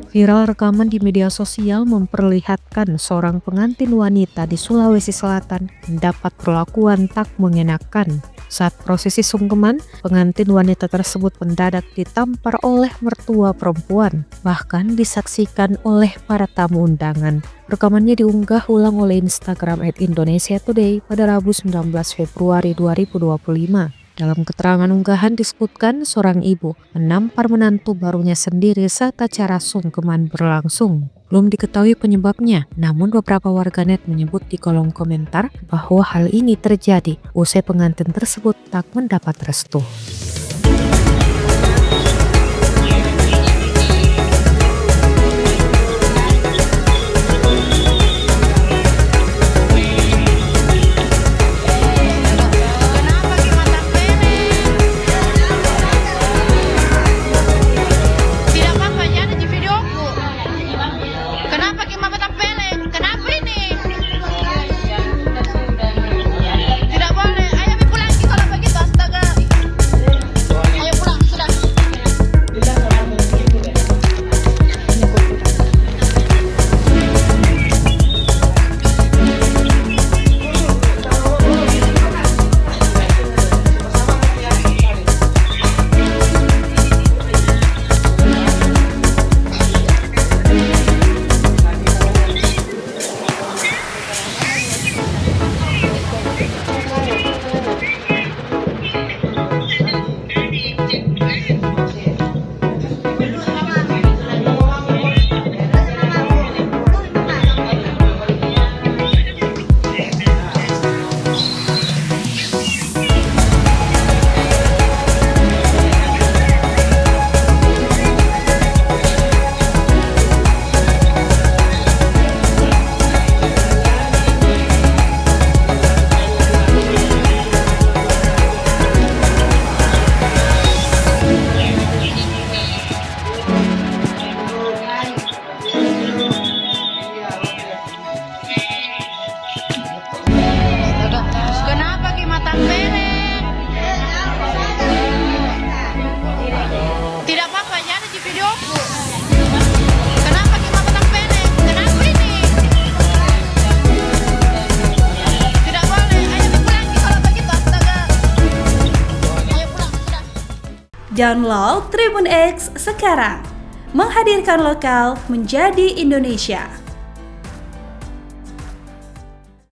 Viral rekaman di media sosial memperlihatkan seorang pengantin wanita di Sulawesi Selatan mendapat perlakuan tak mengenakan. Saat prosesi sungkeman, pengantin wanita tersebut mendadak ditampar oleh mertua perempuan, bahkan disaksikan oleh para tamu undangan. Rekamannya diunggah ulang oleh Instagram @Indonesia_Today pada Rabu 19 Februari 2025. Dalam keterangan unggahan disebutkan seorang ibu menampar menantu barunya sendiri saat acara sungkeman berlangsung. Belum diketahui penyebabnya, namun beberapa warganet menyebut di kolom komentar bahwa hal ini terjadi usai pengantin tersebut tak mendapat restu. Tidak apa-apa, ada di videoku. Kenapa kita potong pendek? Kenapa ini? Tidak boleh, ayo pulang kalau begitu, astaga. Ayo pulang, sudah. Download Tribun X sekarang, menghadirkan lokal menjadi Indonesia.